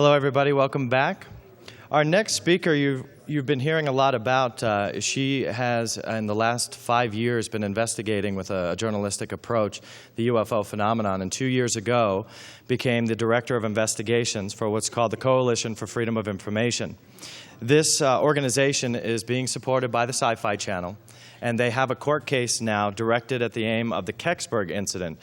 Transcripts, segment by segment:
Hello, everybody. Welcome back. Our next speaker you've been hearing a lot about. She has, in the last 5 years, been investigating with a journalistic approach the UFO phenomenon, and 2 years ago became the Director of Investigations for what's called the Coalition for Freedom of Information. This organization is being supported by the Sci-Fi Channel, and they have a court case now directed at the aim of the Kecksburg incident,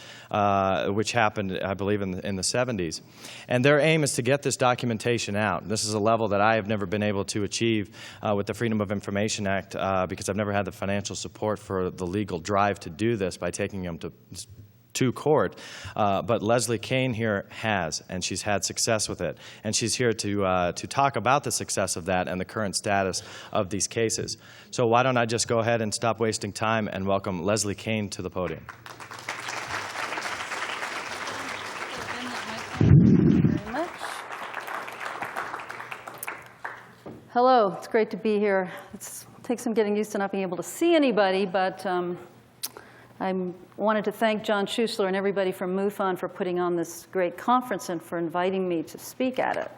which happened, I believe, in the 70s. And their aim is to get this documentation out. This is a level that I have never been able to achieve with the Freedom of Information Act because I've never had the financial support for the legal drive to do this by taking them to court, but Leslie Kean here has, and she's had success with it. And she's here to talk about the success of that and the current status of these cases. So why don't I just go ahead and stop wasting time and welcome Leslie Kean to the podium. Thank you very much. Hello, it's great to be here. It takes some getting used to not being able to see anybody, but I wanted to thank John Schuessler and everybody from MUFON for putting on this great conference and for inviting me to speak at it.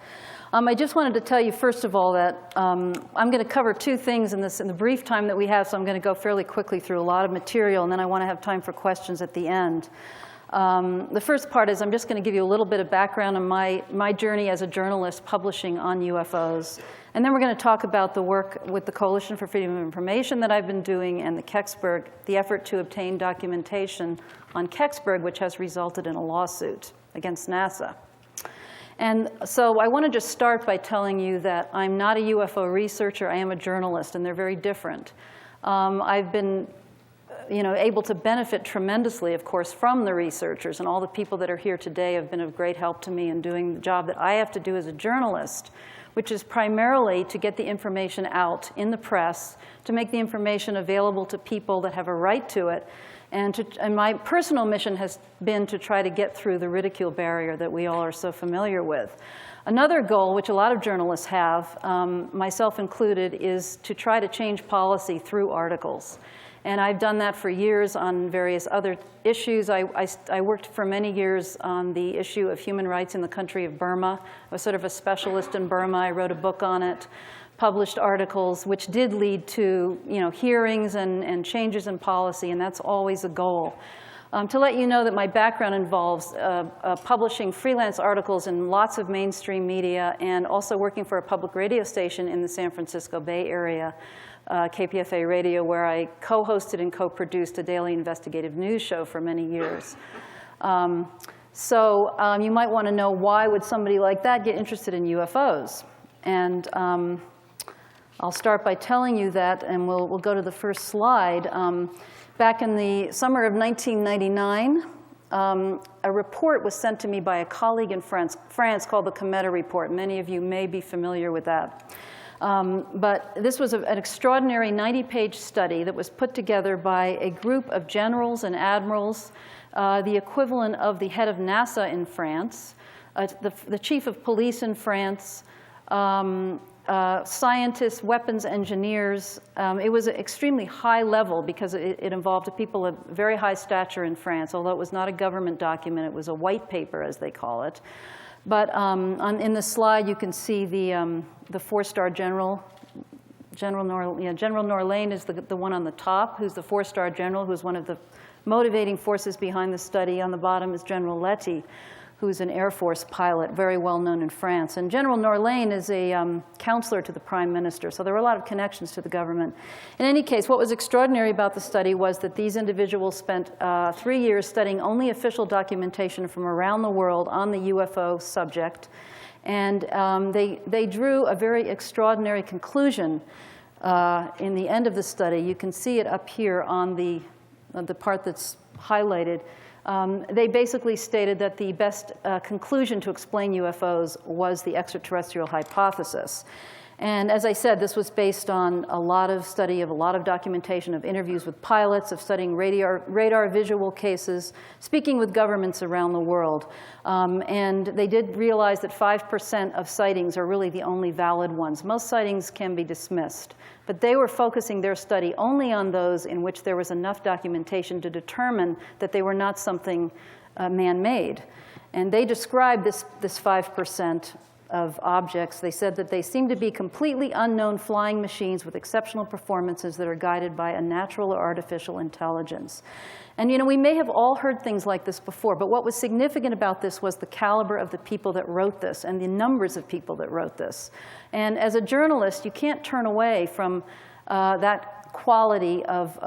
I just wanted to tell you, first of all, that I'm going to cover two things in the brief time that we have, so I'm going to go fairly quickly through a lot of material, and then I want to have time for questions at the end. The first part is I'm just going to give you a little bit of background on my journey as a journalist publishing on UFOs. And then we're going to talk about the work with the Coalition for Freedom of Information that I've been doing and the Kecksburg, the effort to obtain documentation on Kecksburg, which has resulted in a lawsuit against NASA. And so I want to just start by telling you that I'm not a UFO researcher. I am a journalist, and they're very different. I've been able to benefit tremendously, of course, from the researchers, and all the people that are here today have been of great help to me in doing the job that I have to do as a journalist, which is primarily to get the information out in the press, to make the information available to people that have a right to it. And my personal mission has been to try to get through the ridicule barrier that we all are so familiar with. Another goal, which a lot of journalists have, myself included, is to try to change policy through articles. And I've done that for years on various other issues. I worked for many years on the issue of human rights in the country of Burma. I was sort of a specialist in Burma. I wrote a book on it, published articles, which did lead to hearings and changes in policy, and that's always a goal. To let you know that my background involves publishing freelance articles in lots of mainstream media and also working for a public radio station in the San Francisco Bay Area, KPFA Radio, where I co-hosted and co-produced a daily investigative news show for many years. So you might want to know, why would somebody like that get interested in UFOs? And I'll start by telling you that, and we'll go to the first slide. Back in the summer of 1999, a report was sent to me by a colleague in France called the Cometa Report. Many of you may be familiar with that. But this was an extraordinary 90-page study that was put together by a group of generals and admirals, the equivalent of the head of NASA in France, the chief of police in France, scientists, weapons engineers. It was extremely high level because it involved people of very high stature in France. Although it was not a government document, it was a white paper, as they call it. But in the slide, you can see the four-star general. General Norlane is the one on the top, who's the four-star general, who's one of the motivating forces behind the study. On the bottom is General Letty, who's an Air Force pilot, very well known in France. And General Norlane is a counselor to the Prime Minister, so there were a lot of connections to the government. In any case, what was extraordinary about the study was that these individuals spent 3 years studying only official documentation from around the world on the UFO subject. And they drew a very extraordinary conclusion in the end of the study. You can see it up here on the part that's highlighted. They basically stated that the best conclusion to explain UFOs was the extraterrestrial hypothesis. And as I said, this was based on a lot of study of a lot of documentation of interviews with pilots, of studying radar visual cases, speaking with governments around the world. And they did realize that 5% of sightings are really the only valid ones. Most sightings can be dismissed. But they were focusing their study only on those in which there was enough documentation to determine that they were not something man-made. And they described this 5% of objects. They said that they seem to be completely unknown flying machines with exceptional performances that are guided by a natural or artificial intelligence. And you know, we may have all heard things like this before, but what was significant about this was the caliber of the people that wrote this and the numbers of people that wrote this. And as a journalist, you can't turn away from that quality of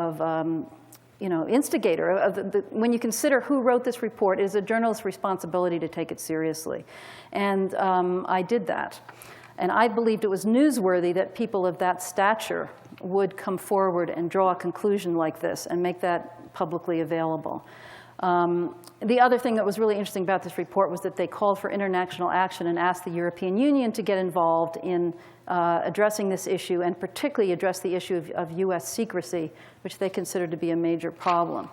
you know, instigator. When you consider who wrote this report, it is a journalist's responsibility to take it seriously. And I did that. And I believed it was newsworthy that people of that stature would come forward and draw a conclusion like this and make that publicly available. The other thing that was really interesting about this report was that they called for international action and asked the European Union to get involved in addressing this issue, and particularly address the issue of US secrecy, which they considered to be a major problem.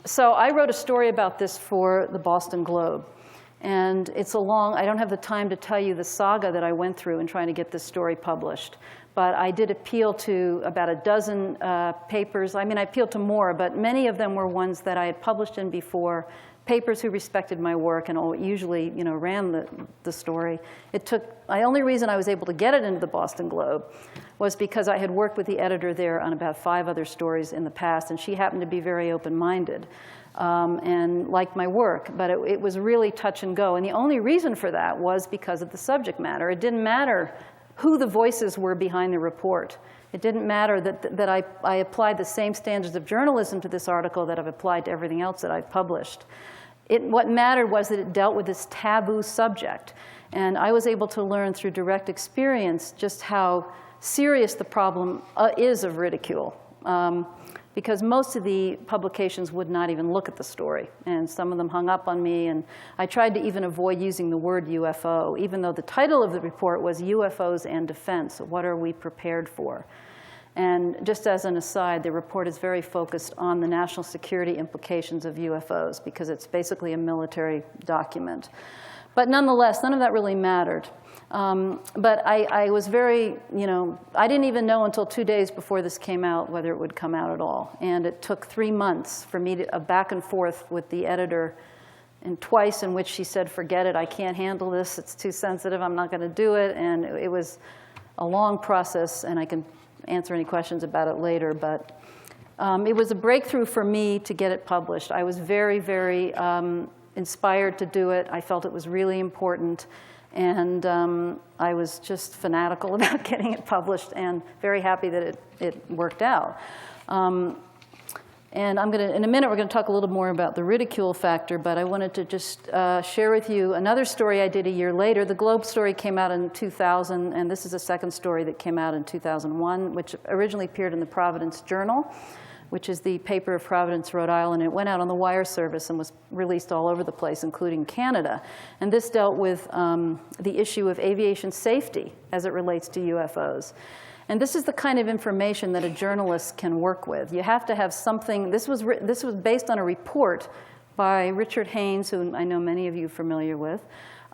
So I wrote a story about this for the Boston Globe. And it's a long, I don't have the time to tell you the saga that I went through in trying to get this story published. But I did appeal to about a dozen papers. I mean, I appealed to more, but many of them were ones that I had published in before, papers who respected my work and usually, you know, ran the story. The only reason I was able to get it into the Boston Globe was because I had worked with the editor there on about 5 other stories in the past, and she happened to be very open-minded and liked my work. But it was really touch and go. And the only reason for that was because of the subject matter. It didn't matter who the voices were behind the report. It didn't matter that I applied the same standards of journalism to this article that I've applied to everything else that I've published. What mattered was that it dealt with this taboo subject. And I was able to learn through direct experience just how serious the problem is of ridicule. Because most of the publications would not even look at the story. And some of them hung up on me. And I tried to even avoid using the word UFO, even though the title of the report was UFOs and Defense. What are we prepared for? And just as an aside, the report is very focused on the national security implications of UFOs, because it's basically a military document. But nonetheless, none of that really mattered. But I was very, you know, I didn't even know until 2 days before this came out whether it would come out at all. And it took 3 months for me to back and forth with the editor, and twice in which she said, forget it, I can't handle this, it's too sensitive, I'm not going to do it. And it was a long process, and I can answer any questions about it later. But it was a breakthrough for me to get it published. I was very, very inspired to do it. I felt it was really important. And I was just fanatical about getting it published, and very happy that it worked out. And in a minute, we're going to talk a little more about the ridicule factor, but I wanted to just share with you another story I did a year later. The Globe story came out in 2000, and this is a second story that came out in 2001, which originally appeared in the Providence Journal, which is the paper of Providence, Rhode Island. It went out on the wire service and was released all over the place, including Canada. And this dealt with the issue of aviation safety as it relates to UFOs. And this is the kind of information that a journalist can work with. You have to have something. This was based on a report by Richard Haynes, who I know many of you are familiar with.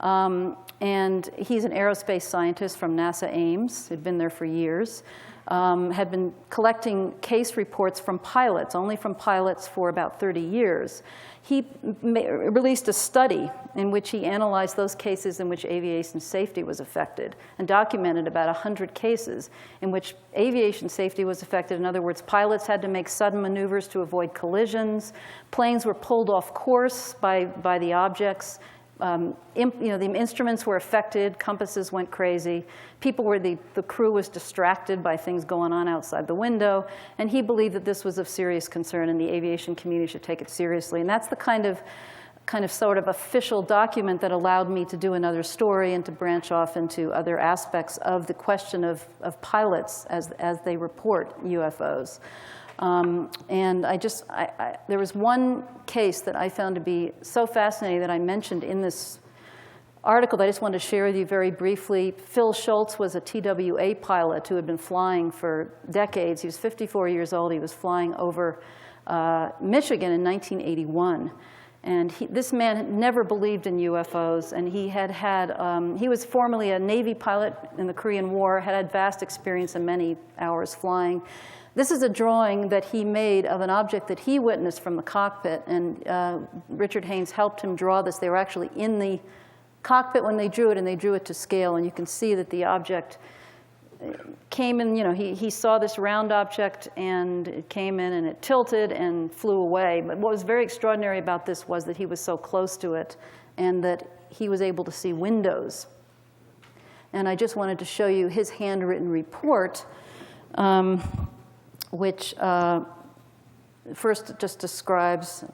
And he's an aerospace scientist from NASA Ames. He'd been there for years. Had been collecting case reports from pilots, only from pilots, for about 30 years. He released a study in which he analyzed those cases in which aviation safety was affected, and documented about 100 cases in which aviation safety was affected. In other words, pilots had to make sudden maneuvers to avoid collisions. Planes were pulled off course by the objects. The instruments were affected, compasses went crazy, the crew was distracted by things going on outside the window, and he believed that this was of serious concern and the aviation community should take it seriously. And that's the kind of sort of official document that allowed me to do another story and to branch off into other aspects of the question of pilots as they report UFOs. And there was one case that I found to be so fascinating that I mentioned in this article that I just wanted to share with you very briefly. Phil Schultz was a TWA pilot who had been flying for decades. He was 54 years old. He was flying over Michigan in 1981. And this man had never believed in UFOs, and he was formerly a Navy pilot in the Korean War, had vast experience and many hours flying. This is a drawing that he made of an object that he witnessed from the cockpit, and Richard Haynes helped him draw this. They were actually in the cockpit when they drew it, and they drew it to scale. And you can see that the object came in, he saw this round object, and it came in, and it tilted and flew away. But what was very extraordinary about this was that he was so close to it, and that he was able to see windows. And I just wanted to show you his handwritten report, which first just describes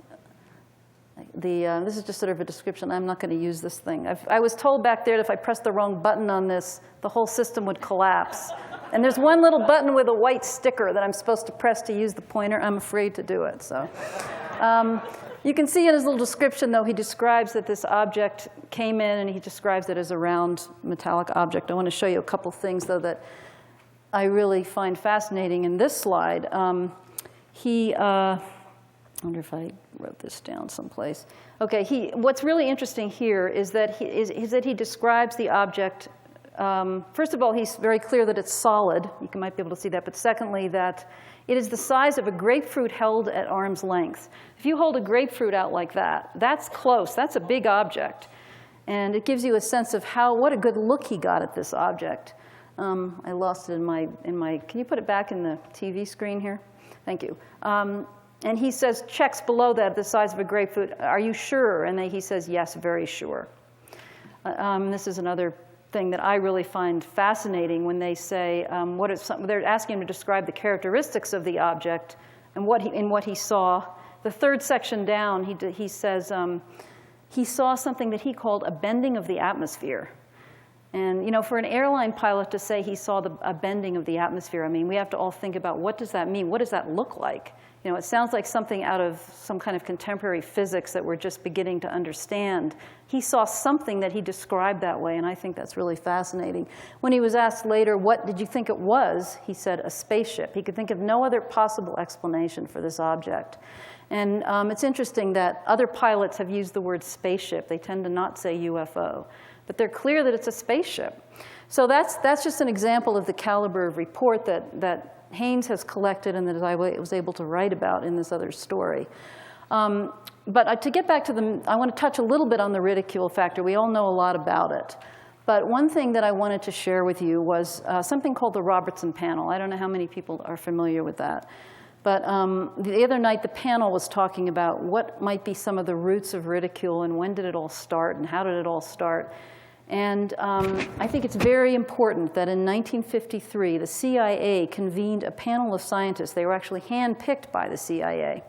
this is just sort of a description. I'm not going to use this thing. I was told back there that if I pressed the wrong button on this, the whole system would collapse. And there's one little button with a white sticker that I'm supposed to press to use the pointer. I'm afraid to do it. So you can see in his little description, though, he describes that this object came in, and he describes it as a round metallic object. I want to show you a couple things, though, that I really find fascinating in this slide. I wonder if I wrote this down someplace. Okay, what's really interesting here is that he describes the object. First of all, he's very clear that it's solid. You might be able to see that. But secondly, that it is the size of a grapefruit held at arm's length. If you hold a grapefruit out like that, that's close. That's a big object. And it gives you a sense of what a good look he got at this object. I lost it in my, can you put it back in the TV screen here? Thank you. And he says, checks below that, the size of a grapefruit, are you sure? And he says, yes, very sure. This is another thing that I really find fascinating when they say, they're asking him to describe the characteristics of the object and what he saw. The third section down, he says he saw something that he called a bending of the atmosphere. And for an airline pilot to say he saw a bending of the atmosphere, I mean, we have to all think about, what does that mean? What does that look like? It sounds like something out of some kind of contemporary physics that we're just beginning to understand. He saw something that he described that way, and I think that's really fascinating. When he was asked later, what did you think it was, he said, a spaceship. He could think of no other possible explanation for this object. And it's interesting that other pilots have used the word spaceship. They tend to not say UFO. But they're clear that it's a spaceship. So that's just an example of the caliber of report that Haynes has collected and that I was able to write about in this other story. But to get back to I want to touch a little bit on the ridicule factor. We all know a lot about it. But one thing that I wanted to share with you was something called the Robertson panel. I don't know how many people are familiar with that. But the other night, the panel was talking about what might be some of the roots of ridicule and when did it all start and how did it all start. And I think it's very important that in 1953, the CIA convened a panel of scientists. They were actually handpicked by the CIA,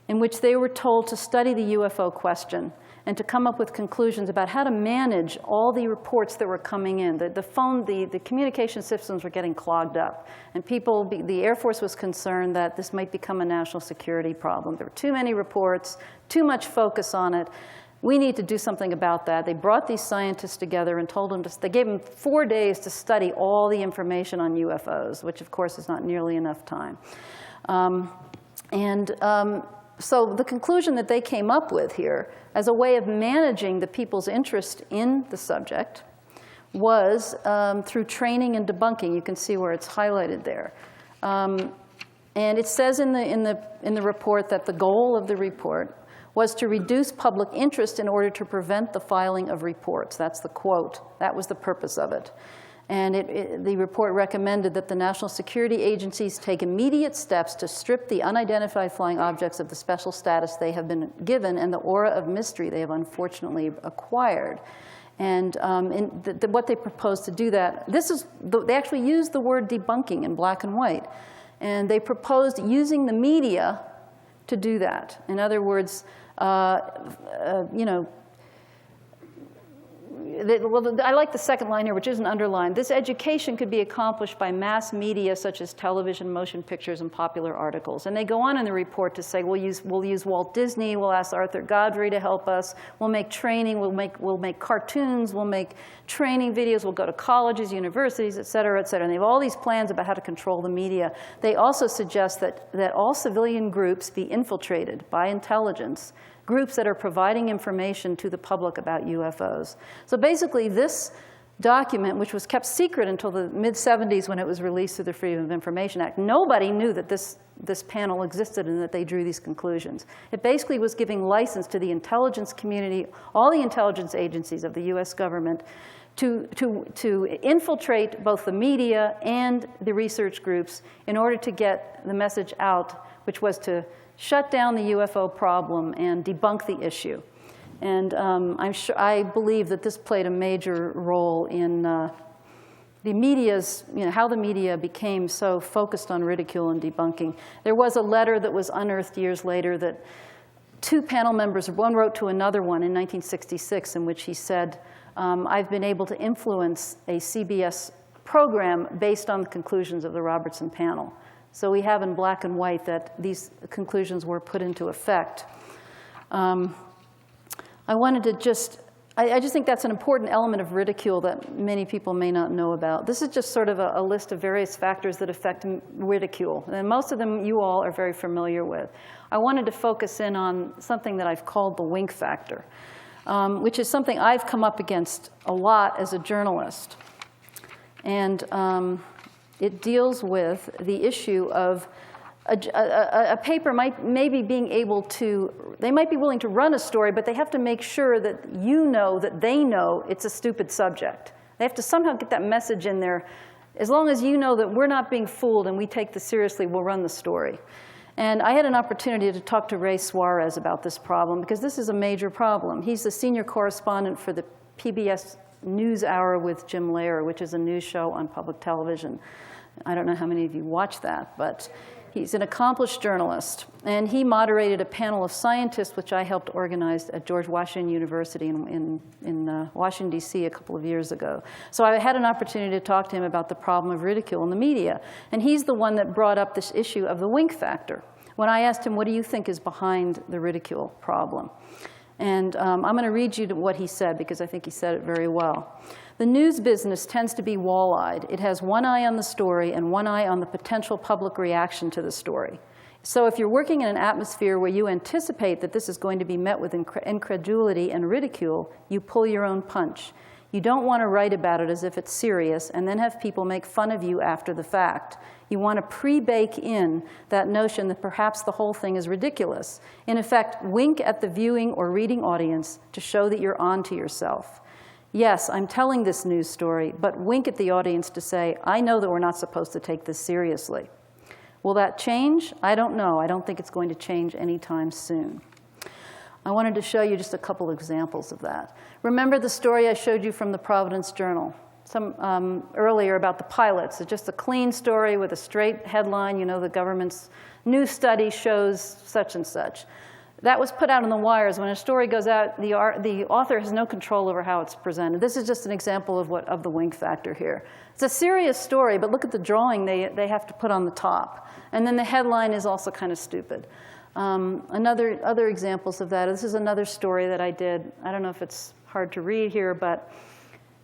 in which they were told to study the UFO question and to come up with conclusions about how to manage all the reports that were coming in. The communication systems were getting clogged up. And the Air Force was concerned that this might become a national security problem. There were too many reports, too much focus on it. We need to do something about that. They brought these scientists together and told them they gave them 4 days to study all the information on UFOs, which of course is not nearly enough time. So the conclusion that they came up with here as a way of managing the people's interest in the subject was through training and debunking. You can see where it's highlighted there. And it says in the report that the goal of the report was to reduce public interest in order to prevent the filing of reports. That's the quote. That was the purpose of it. And the report recommended that the national security agencies take immediate steps to strip the unidentified flying objects of the special status they have been given and the aura of mystery they have unfortunately acquired. And what they proposed to do that, they actually used the word debunking in black and white. And they proposed using the media to do that. In other words, I like the second line here, which isn't underlined. This education could be accomplished by mass media such as television, motion pictures, and popular articles. And they go on in the report to say, we'll use Walt Disney, we'll ask Arthur Godfrey to help us, we'll make training, we'll make cartoons, we'll make training videos, we'll go to colleges, universities, et cetera, et cetera. And they have all these plans about how to control the media. They also suggest that all civilian groups be infiltrated by intelligence, groups that are providing information to the public about UFOs. So basically, this document, which was kept secret until the mid-'70s when it was released through the Freedom of Information Act. Nobody knew that this panel existed and that they drew these conclusions. It basically was giving license to the intelligence community, all the intelligence agencies of the US government, to infiltrate both the media and the research groups in order to get the message out, which was to shut down the UFO problem and debunk the issue. And I believe that this played a major role in the media's, how the media became so focused on ridicule and debunking. There was a letter that was unearthed years later that two panel members, one wrote to another one in 1966, in which he said, I've been able to influence a CBS program based on the conclusions of the Robertson panel. So we have in black and white that these conclusions were put into effect. I wanted to I just think that's an important element of ridicule that many people may not know about. This is just sort of a list of various factors that affect ridicule, and most of them you all are very familiar with. I wanted to focus in on something that I've called the wink factor, which is something I've come up against a lot as a journalist. And it deals with the issue of a paper maybe being able to, they might be willing to run a story, but they have to make sure that that they know it's a stupid subject. They have to somehow get that message in there. As long as you know that we're not being fooled and we take this seriously, we'll run the story. And I had an opportunity to talk to Ray Suarez about this problem, because this is a major problem. He's the senior correspondent for the PBS NewsHour with Jim Lehrer, which is a news show on public television. I don't know how many of you watch that, but he's an accomplished journalist, and he moderated a panel of scientists, which I helped organize at George Washington University in Washington, D.C. a couple of years ago. So I had an opportunity to talk to him about the problem of ridicule in the media, and he's the one that brought up this issue of the wink factor. When I asked him, what do you think is behind the ridicule problem? And I'm going to read you what he said, because I think he said it very well. The news business tends to be wall-eyed. It has one eye on the story and one eye on the potential public reaction to the story. So if you're working in an atmosphere where you anticipate that this is going to be met with incredulity and ridicule, you pull your own punch. You don't want to write about it as if it's serious and then have people make fun of you after the fact. You want to pre-bake in that notion that perhaps the whole thing is ridiculous. In effect, wink at the viewing or reading audience to show that you're on to yourself. Yes, I'm telling this news story, but wink at the audience to say, I know that we're not supposed to take this seriously. Will that change? I don't know. I don't think it's going to change anytime soon. I wanted to show you just a couple examples of that. Remember the story I showed you from the Providence Journal earlier about the pilots? It's just a clean story with a straight headline. The government's new study shows such and such. That was put out on the wires. When a story goes out, the author has no control over how it's presented. This is just an example of the wink factor here. It's a serious story, but look at the drawing they have to put on the top. And then the headline is also kind of stupid. Other examples of that, this is another story that I did. I don't know if it's hard to read here, but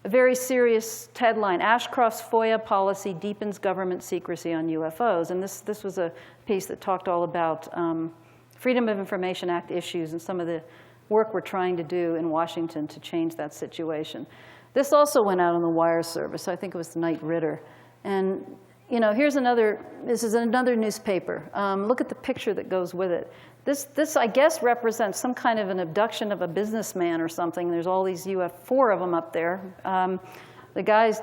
a very serious headline, Ashcroft's FOIA policy deepens government secrecy on UFOs. And this was a piece that talked all about Freedom of Information Act issues and some of the work we're trying to do in Washington to change that situation. This also went out on the wire service. I think it was the Knight Ridder. And this is another newspaper. Look at the picture that goes with it. This, I guess, represents some kind of an abduction of a businessman or something. There's all these four of them up there. The guy's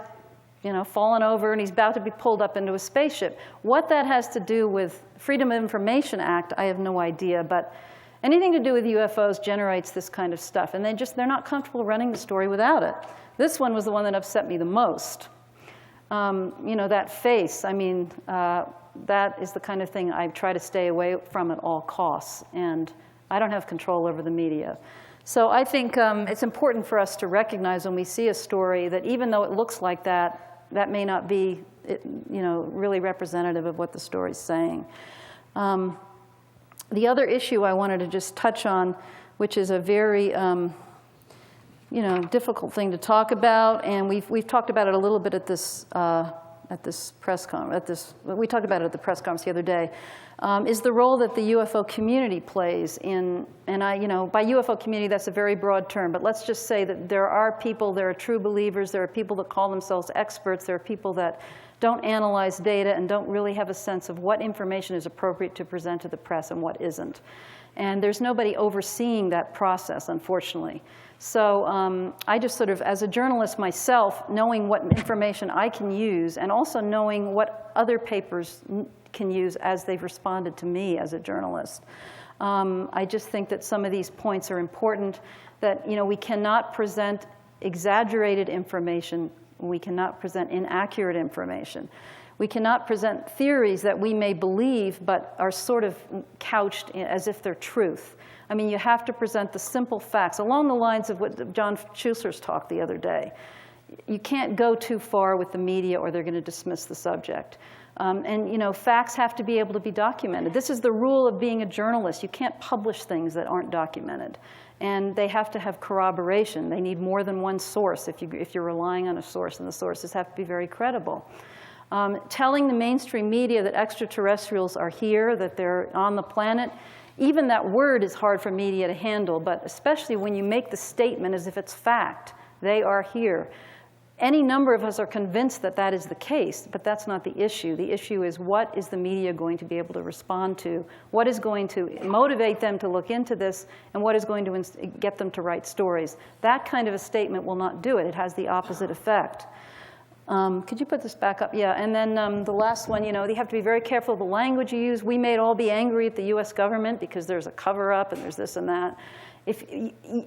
fallen over, and he's about to be pulled up into a spaceship. What that has to do with Freedom of Information Act, I have no idea, but anything to do with UFOs generates this kind of stuff, and they're not comfortable running the story without it. This one was the one that upset me the most. That face, that is the kind of thing I try to stay away from at all costs, and I don't have control over the media. So I think it's important for us to recognize when we see a story that even though it looks like that, that may not be really representative of what the story's saying. The other issue I wanted to just touch on, which is a very difficult thing to talk about, and we've talked about it a little bit at press conference, we talked about it at the press conference the other day, is the role that the UFO community plays in, and by UFO community, that's a very broad term, but let's just say that there are people, there are true believers, there are people that call themselves experts, there are people that don't analyze data and don't really have a sense of what information is appropriate to present to the press and what isn't. And there's nobody overseeing that process, unfortunately. So I just sort of, as a journalist myself, knowing what information I can use and also knowing what other papers can use as they've responded to me as a journalist. I just think that some of these points are important, that we cannot present exaggerated information. We cannot present inaccurate information. We cannot present theories that we may believe but are sort of couched as if they're truth. I mean, you have to present the simple facts along the lines of what John Schuessler's talk the other day. You can't go too far with the media or they're going to dismiss the subject. And facts have to be able to be documented. This is the rule of being a journalist. You can't publish things that aren't documented. And they have to have corroboration. They need more than one source if you're relying on a source, and the sources have to be very credible. Telling the mainstream media that extraterrestrials are here, that they're on the planet, even that word is hard for media to handle, but especially when you make the statement as if it's fact. They are here. Any number of us are convinced that that is the case, but that's not the issue. The issue is, what is the media going to be able to respond to? What is going to motivate them to look into this, and what is going to get them to write stories? That kind of a statement will not do it. It has the opposite effect. Could you put this back up? Yeah, and then the last one, you have to be very careful of the language you use. We may all be angry at the US government because there's a cover-up and there's this and that.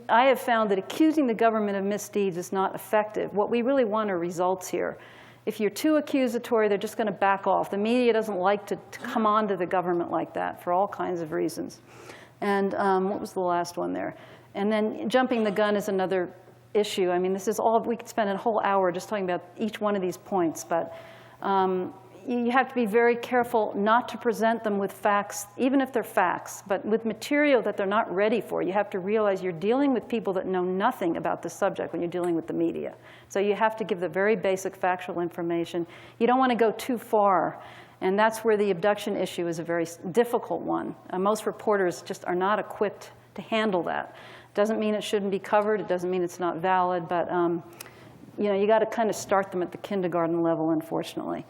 I have found that accusing the government of misdeeds is not effective. What we really want are results here. If you're too accusatory, they're just going to back off. The media doesn't like to come on to the government like that for all kinds of reasons. And what was the last one there? And then jumping the gun is another issue. I mean, this is all, we could spend a whole hour just talking about each one of these points, but you have to be very careful not to present them with facts, even if they're facts, but with material that they're not ready for. You have to realize you're dealing with people that know nothing about the subject when you're dealing with the media. So you have to give the very basic factual information. You don't want to go too far, and that's where the abduction issue is a very difficult one. Most reporters just are not equipped to handle that. Doesn't mean it shouldn't be covered. It doesn't mean it's not valid, but you got to kind of start them at the kindergarten level, unfortunately.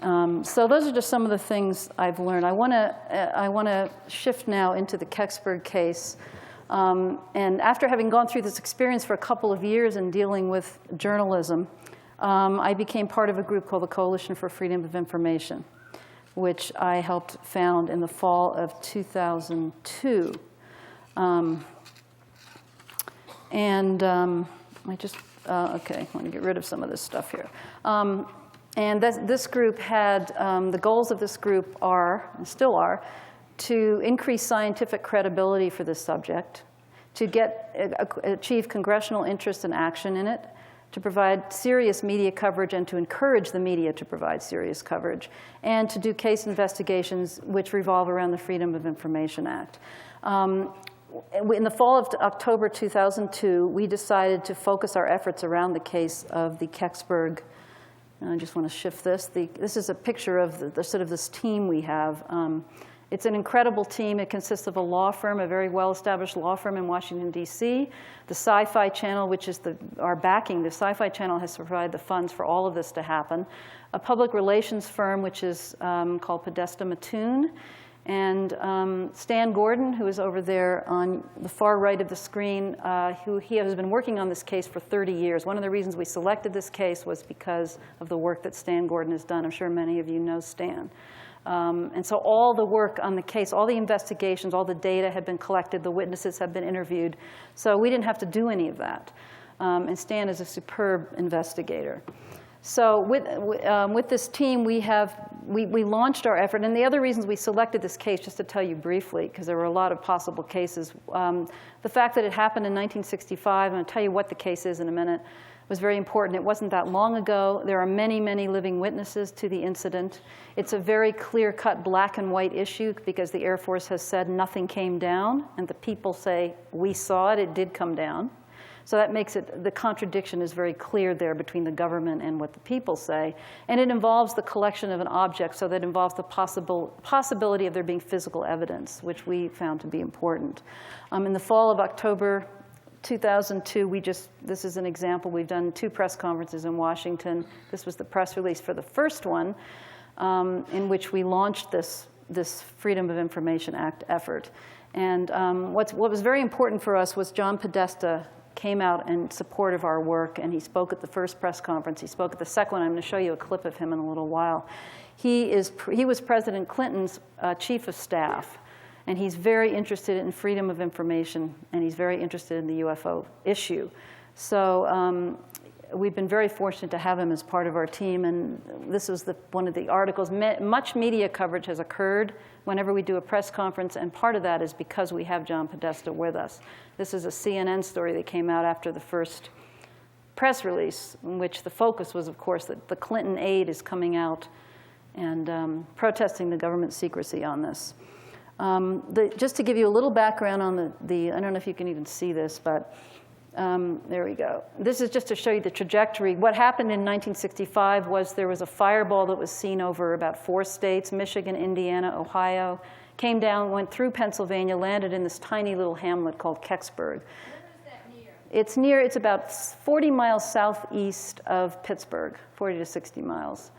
So those are just some of the things I've learned. I want to shift now into the Kecksburg case. And after having gone through this experience for a couple of years in dealing with journalism, I became part of a group called the Coalition for Freedom of Information, which I helped found in the fall of 2002. Okay, I want to get rid of some of this stuff here. And this group had, the goals of this group are, and still are, to increase scientific credibility for this subject, to achieve congressional interest and action in it, to provide serious media coverage and to encourage the media to provide serious coverage, and to do case investigations which revolve around the Freedom of Information Act. In the fall of October 2002, we decided to focus our efforts around the case of the Kecksburg. I just want to shift this. This is a picture of the sort of this team we have. It's an incredible team. It consists of a law firm, a very well-established law firm in Washington, D.C. The Sci-Fi Channel, which is our backing. The Sci-Fi Channel has provided the funds for all of this to happen. A public relations firm, which is called Podesta Mattoon. And Stan Gordon, who is over there on the far right of the screen, he has been working on this case for 30 years. One of the reasons we selected this case was because of the work that Stan Gordon has done. I'm sure many of you know Stan. And so all the work on the case, all the investigations, all the data had been collected, the witnesses have been interviewed. So we didn't have to do any of that. And Stan is a superb investigator. So with this team, we launched our effort. And the other reasons we selected this case, just to tell you briefly, because there were a lot of possible cases, the fact that it happened in 1965, and I'll tell you what the case is in a minute, was very important. It wasn't that long ago. There are many, many living witnesses to the incident. It's a very clear-cut black and white issue because the Air Force has said nothing came down, and the people say, we saw it, it did come down. So that makes it, the contradiction is very clear there between the government and what the people say. And it involves the collection of an object, so that involves the possibility of there being physical evidence, which we found to be important. In the fall of October 2002, this is an example, we've done 2 press conferences in Washington. This was the press release for the first one, in which we launched this Freedom of Information Act effort. And what was very important for us was John Podesta came out in support of our work, and he spoke at the first press conference. He spoke at the second one. I'm going to show you a clip of him in a little while. He was President Clinton's chief of staff, and he's very interested in freedom of information, and he's very interested in the UFO issue. So we've been very fortunate to have him as part of our team, and this was one of the articles. Much media coverage has occurred whenever we do a press conference, and part of that is because we have John Podesta with us. This is a CNN story that came out after the first press release, in which the focus was, of course, that the Clinton aide is coming out and protesting the government secrecy on this. Just to give you a little background on I don't know if you can even see this, but there we go. This is just to show you the trajectory. What happened in 1965 was there was a fireball that was seen over about 4 states, Michigan, Indiana, Ohio, came down, went through Pennsylvania, landed in this tiny little hamlet called Kecksburg. Where is that near? It's about 40 miles southeast of Pittsburgh, 40 to 60 miles.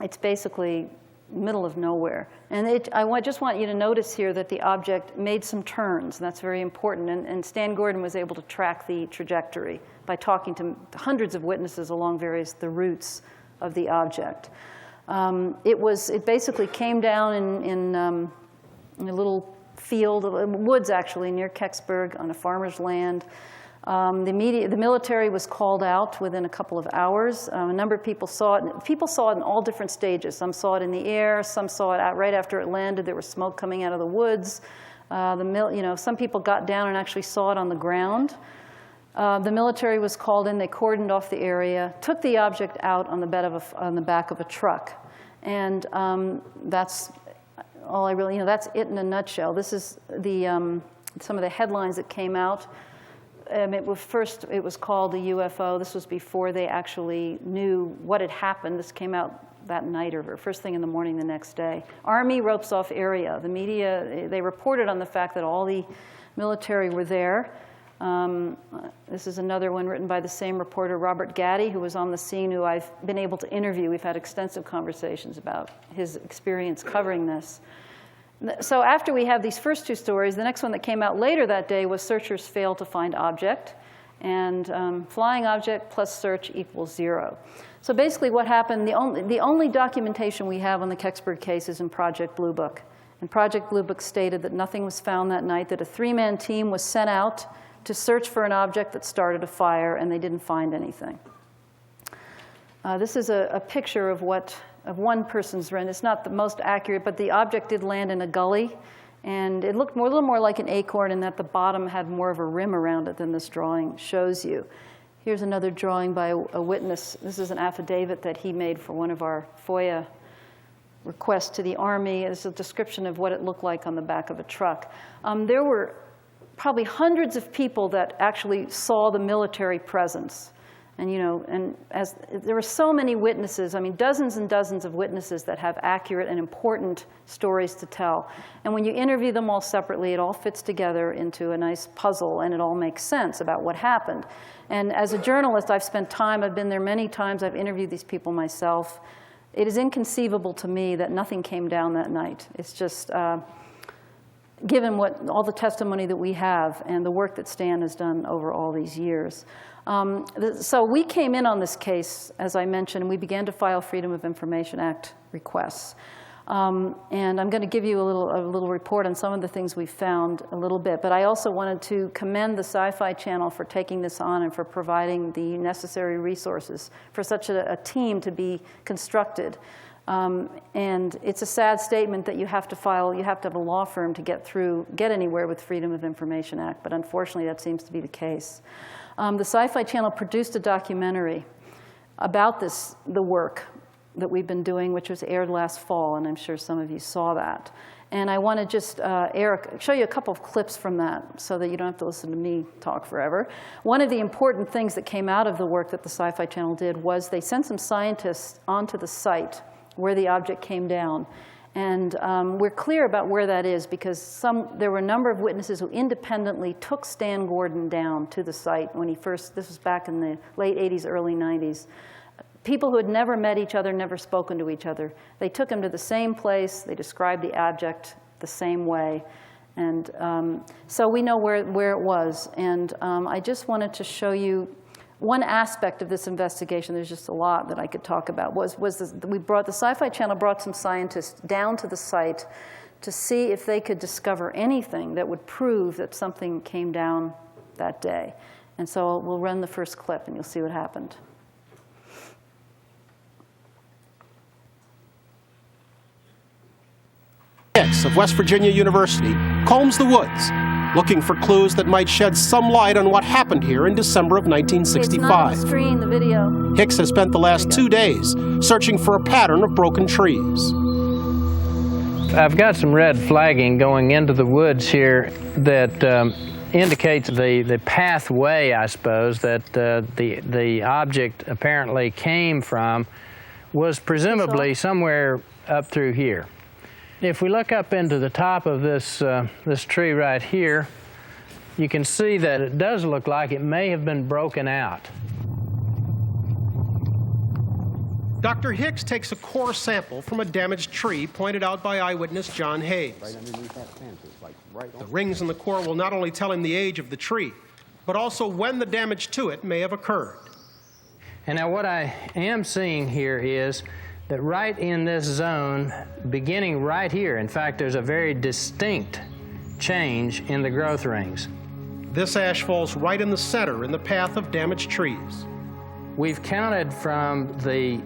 It's basically middle of nowhere. And I just want you to notice here that the object made some turns, and that's very important. And Stan Gordon was able to track the trajectory by talking to hundreds of witnesses along the routes of the object. It basically came down in a little field, woods actually, near Kecksburg on a farmer's land. The military was called out within a couple of hours. A number of people saw it. People saw it in all different stages. Some saw it in the air. Some saw it out right after it landed. There was smoke coming out of the woods. Some people got down and actually saw it on the ground. The military was called in. They cordoned off the area, took the object out on the back of a truck, and that's all I really. That's it in a nutshell. This is some of the headlines that came out. It was called a UFO. This was before they actually knew what had happened. This came out that night or first thing in the morning the next day. Army ropes off area. The media, they reported on the fact that all the military were there. This is another one written by the same reporter, Robert Gaddy, who was on the scene, who I've been able to interview. We've had extensive conversations about his experience covering this. So after we have these first 2 stories, the next one that came out later that day was searchers fail to find object, and flying object plus search equals 0. So basically what happened, the only documentation we have on the Kecksburg case is in Project Blue Book. And Project Blue Book stated that nothing was found that night, that a 3-man team was sent out to search for an object that started a fire, and they didn't find anything. This is a picture of one person's rent. It's not the most accurate, but the object did land in a gully, and it looked a little more like an acorn in that the bottom had more of a rim around it than this drawing shows you. Here's another drawing by a witness. This is an affidavit that he made for one of our FOIA requests to the Army. It's a description of what it looked like on the back of a truck. There were probably hundreds of people that actually saw the military presence. And as there were so many witnesses, I mean, dozens and dozens of witnesses that have accurate and important stories to tell. And when you interview them all separately, it all fits together into a nice puzzle, and it all makes sense about what happened. And as a journalist, I've been there many times, I've interviewed these people myself. It is inconceivable to me that nothing came down that night. It's just, given all the testimony that we have and the work that Stan has done over all these years. So we came in on this case, as I mentioned, and we began to file Freedom of Information Act requests. And I'm going to give you a little report on some of the things we found a little bit. But I also wanted to commend the Sci-Fi Channel for taking this on and for providing the necessary resources for such a team to be constructed. And it's a sad statement that you have to have a law firm to get anywhere with Freedom of Information Act. But unfortunately, that seems to be the case. The Sci-Fi Channel produced a documentary about the work that we've been doing, which was aired last fall, and I'm sure some of you saw that. And I want to just show you a couple of clips from that so that you don't have to listen to me talk forever. One of the important things that came out of the work that the Sci-Fi Channel did was they sent some scientists onto the site where the object came down. And we're clear about where that is because there were a number of witnesses who independently took Stan Gordon down to the site when he first, this was back in the late 80s, early 90s. People who had never met each other, never spoken to each other. They took him to the same place. They described the object the same way. And so we know where it was. And I just wanted to show you one aspect of this investigation. There's just a lot that I could talk about. The Sci-Fi Channel brought some scientists down to the site to see if they could discover anything that would prove that something came down that day. And so we'll run the first clip, and you'll see what happened. Of West Virginia University combs the woods, looking for clues that might shed some light on what happened here in December of 1965. It's not on the screen, the video. Hicks has spent the last 2 days searching for a pattern of broken trees. I've got some red flagging going into the woods here that indicates the pathway, I suppose, that the object apparently came from was presumably somewhere up through here. If we look up into the top of this tree right here, you can see that it does look like it may have been broken out. Dr. Hicks takes a core sample from a damaged tree pointed out by eyewitness John Hayes. Right underneath that fence, it's like right on. The rings in the core will not only tell him the age of the tree, but also when the damage to it may have occurred. And now what I am seeing here is that right in this zone, beginning right here, in fact, there's a very distinct change in the growth rings. This ash falls right in the center in the path of damaged trees. We've counted from the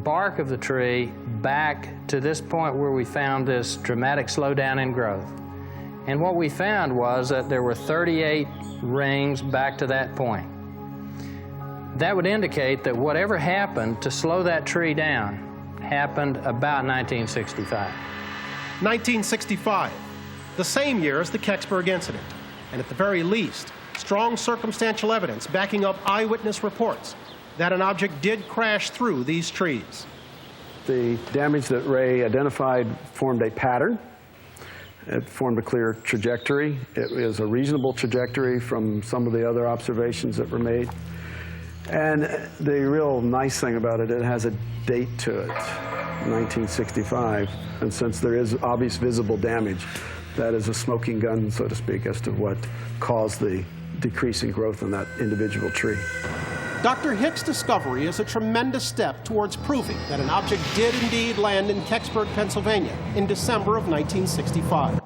bark of the tree back to this point where we found this dramatic slowdown in growth. And what we found was that there were 38 rings back to that point. That would indicate that whatever happened to slow that tree down happened about 1965. 1965, the same year as the Kecksburg incident, and at the very least, strong circumstantial evidence backing up eyewitness reports that an object did crash through these trees. The damage that Ray identified formed a pattern. It formed a clear trajectory. It was a reasonable trajectory from some of the other observations that were made. And the real nice thing about it, it has a date to it, 1965. And since there is obvious visible damage, that is a smoking gun, so to speak, as to what caused the decreasing growth in that individual tree. Dr. Hicks' discovery is a tremendous step towards proving that an object did indeed land in Kecksburg, Pennsylvania in December of 1965.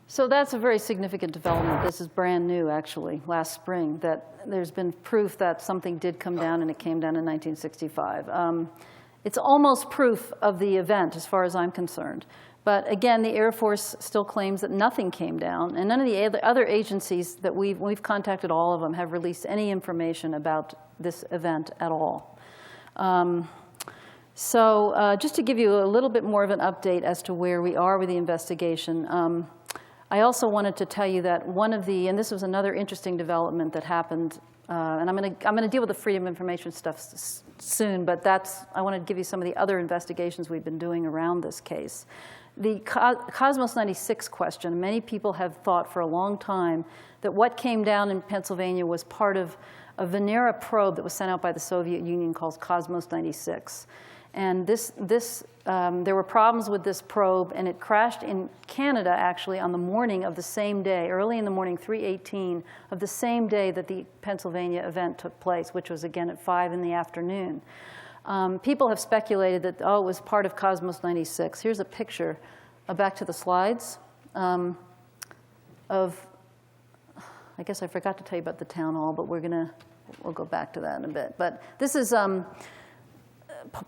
So that's a very significant development. This is brand new, actually, last spring, that there's been proof that something did come down, and it came down in 1965. It's almost proof of the event, as far as I'm concerned. But again, the Air Force still claims that nothing came down, and none of the other agencies that we've contacted, all of them, have released any information about this event at all. So just to give you a little bit more of an update as to where we are with the investigation, I also wanted to tell you that one of the, and this was another interesting development that happened, and I'm going to deal with the freedom of information stuff soon, but I want to give you some of the other investigations we've been doing around this case. The Cosmos 96 question, many people have thought for a long time that what came down in Pennsylvania was part of a Venera probe that was sent out by the Soviet Union called Cosmos 96. And there were problems with this probe, and it crashed in Canada, actually, on the morning of the same day, early in the morning, 3:18, of the same day that the Pennsylvania event took place, which was, again, at 5 in the afternoon. People have speculated that, it was part of Cosmos 96. Here's a picture, back to the slides, of, I guess I forgot to tell you about the town hall, but we'll go back to that in a bit. But this is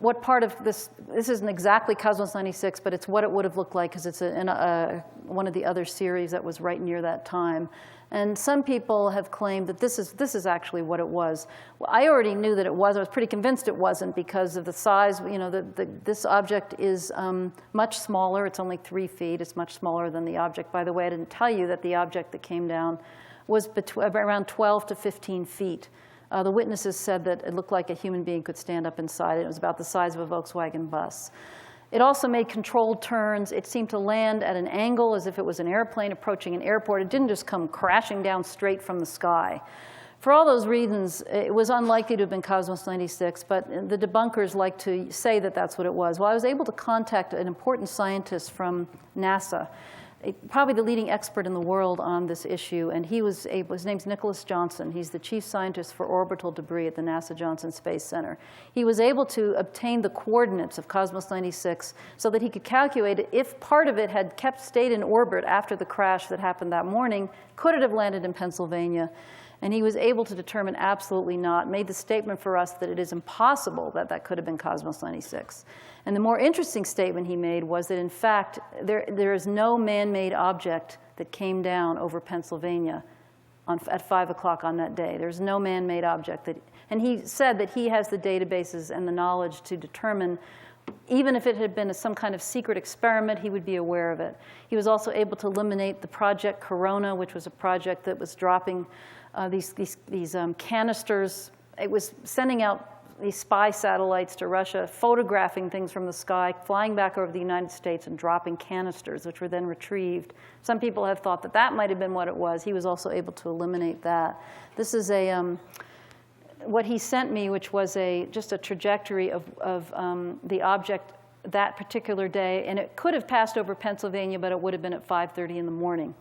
what part of this isn't exactly Cosmos 96, but it's what it would have looked like because it's one of the other series that was right near that time. And some people have claimed that this is actually what it was. Well, I already knew that it was. I was pretty convinced it wasn't because of the size. You know, this object is much smaller. It's only 3 feet. It's much smaller than the object. By the way, I didn't tell you that the object that came down was around 12 to 15 feet. The witnesses said that it looked like a human being could stand up inside it. It was about the size of a Volkswagen bus. It also made controlled turns. It seemed to land at an angle as if it was an airplane approaching an airport. It didn't just come crashing down straight from the sky. For all those reasons, it was unlikely to have been Cosmos 96, but the debunkers like to say that that's what it was. Well, I was able to contact an important scientist from NASA, probably the leading expert in the world on this issue, and his name's Nicholas Johnson. He's the chief scientist for orbital debris at the NASA Johnson Space Center. He was able to obtain the coordinates of Cosmos 96 so that he could calculate if part of it had stayed in orbit after the crash that happened that morning, could it have landed in Pennsylvania? And he was able to determine absolutely not, made the statement for us that it is impossible that that could have been Cosmos 96. And the more interesting statement he made was that, in fact, there is no man-made object that came down over Pennsylvania at 5 o'clock on that day. There's no man-made object. And he said that he has the databases and the knowledge to determine, even if it had been some kind of secret experiment, he would be aware of it. He was also able to eliminate the Project Corona, which was a project that was dropping these canisters. It was sending out these spy satellites to Russia, photographing things from the sky, flying back over the United States and dropping canisters, which were then retrieved. Some people have thought that that might have been what it was. He was also able to eliminate that. This is what he sent me, which was just a trajectory of the object that particular day. And it could have passed over Pennsylvania, but it would have been at 5:30 in the morning.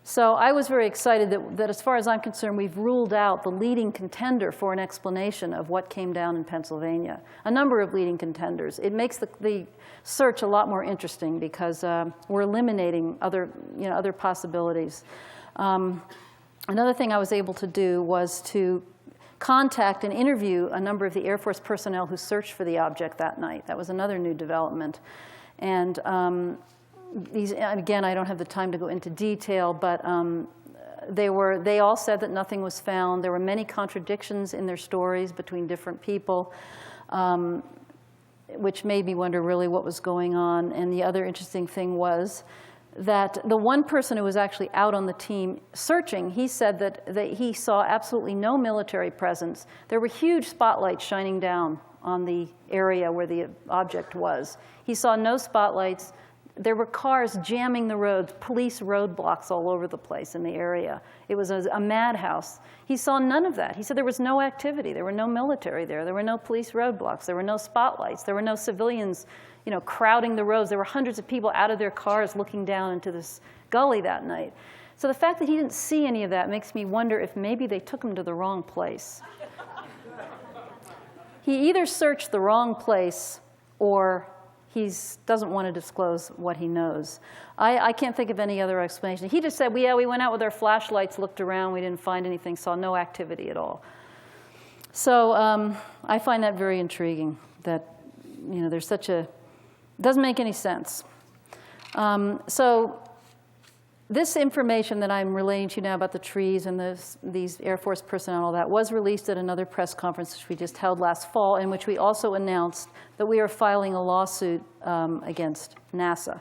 So I was very excited that as far as I'm concerned, we've ruled out the leading contender for an explanation of what came down in Pennsylvania. A number of leading contenders. It makes the search a lot more interesting because we're eliminating other possibilities. Another thing I was able to do was to contact and interview a number of the Air Force personnel who searched for the object that night. That was another new development. And again, I don't have the time to go into detail, but they all said that nothing was found. There were many contradictions in their stories between different people, which made me wonder really what was going on. And the other interesting thing was that the one person who was actually out on the team searching, he said that he saw absolutely no military presence. There were huge spotlights shining down on the area where the object was. He saw no spotlights. There were cars jamming the roads, police roadblocks all over the place in the area. It was a madhouse. He saw none of that. He said there was no activity. There were no military there. There were no police roadblocks. There were no spotlights. There were no civilians, crowding the roads. There were hundreds of people out of their cars looking down into this gully that night. So the fact that he didn't see any of that makes me wonder if maybe they took him to the wrong place. He either searched the wrong place or he doesn't want to disclose what he knows. I can't think of any other explanation. He just said, we went out with our flashlights, looked around, we didn't find anything, saw no activity at all. So I find that very intriguing, that there's doesn't make any sense. So this information that I'm relating to you now about the trees and these Air Force personnel and all that was released at another press conference which we just held last fall, in which we also announced that we are filing a lawsuit against NASA.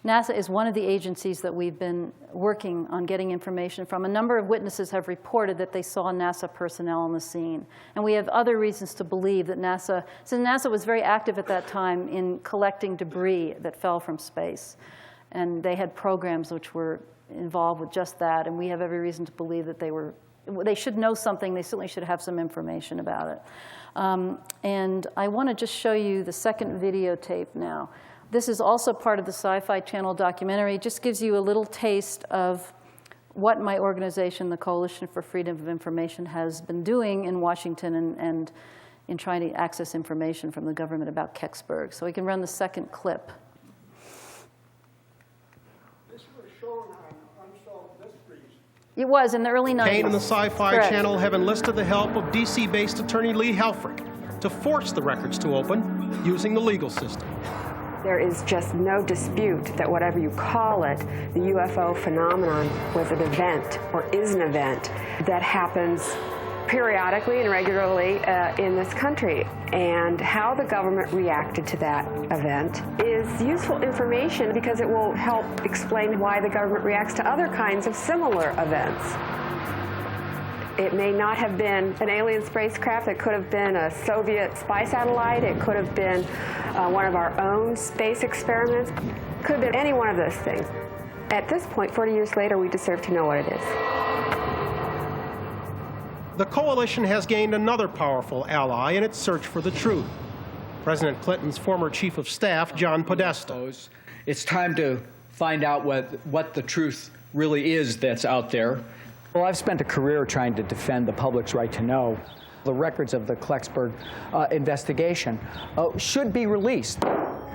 NASA is one of the agencies that we've been working on getting information from. A number of witnesses have reported that they saw NASA personnel on the scene. And we have other reasons to believe that since NASA was very active at that time in collecting debris that fell from space. And they had programs which were involved with just that. And we have every reason to believe that they should know something. They certainly should have some information about it. And I want to just show you the second videotape now. This is also part of the Sci-Fi Channel documentary. It just gives you a little taste of what my organization, the Coalition for Freedom of Information, has been doing in Washington and in trying to access information from the government about Kecksburg. So we can run the second clip. It was in the early 90s. KEAN and the Sci-Fi Correct. Channel have enlisted the help of DC-based attorney Lee Helfrich to force the records to open using the legal system. There is just no dispute that whatever you call it, the UFO phenomenon was an event, or is an event, that happens periodically and regularly in this country. And how the government reacted to that event is useful information because it will help explain why the government reacts to other kinds of similar events. It may not have been an alien spacecraft. It could have been a Soviet spy satellite. It could have been one of our own space experiments. It could have been any one of those things. At this point, 40 years later, we deserve to know what it is. The coalition has gained another powerful ally in its search for the truth. President Clinton's former chief of staff, John Podesta. It's time to find out what the truth really is that's out there. Well, I've spent a career trying to defend the public's right to know. The records of the Kecksburg investigation should be released.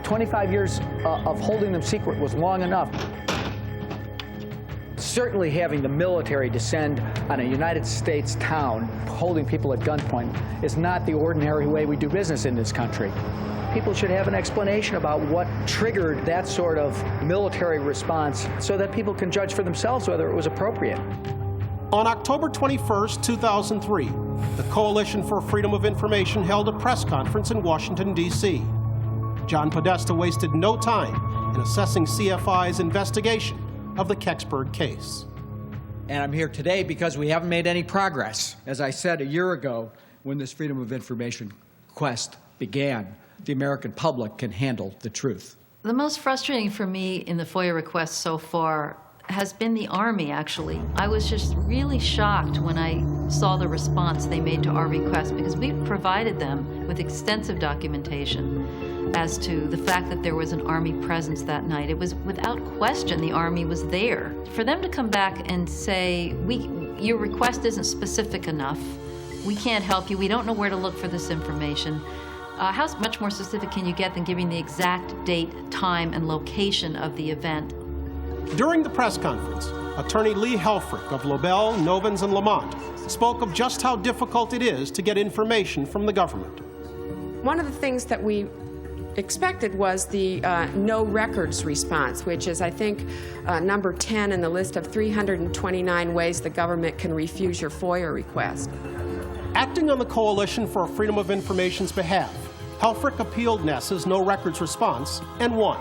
25 years of holding them secret was long enough. Certainly having the military descend on a United States town, holding people at gunpoint, is not the ordinary way we do business in this country. People should have an explanation about what triggered that sort of military response so that people can judge for themselves whether it was appropriate. On October 21st, 2003, the Coalition for Freedom of Information held a press conference in Washington, D.C. John Podesta wasted no time in assessing CFI's investigation of the Kecksburg case. And I'm here today because we haven't made any progress. As I said a year ago, when this Freedom of Information quest began, the American public can handle the truth. The most frustrating for me in the FOIA requests so far has been the Army, actually. I was just really shocked when I saw the response they made to our request, because we provided them with extensive documentation as to the fact that there was an Army presence that night. It was without question the Army was there. For them to come back and say, your request isn't specific enough, we can't help you, we don't know where to look for this information. How much more specific can you get than giving the exact date, time, and location of the event? During the press conference, attorney Lee Helfrich of Lobel, Novens, and Lamont spoke of just how difficult it is to get information from the government. One of the things that we expected was the no records response, which is, I think, number 10 in the list of 329 ways the government can refuse your FOIA request. Acting on the Coalition for Freedom of Information's behalf, Helfrich appealed NASA's no records response and won.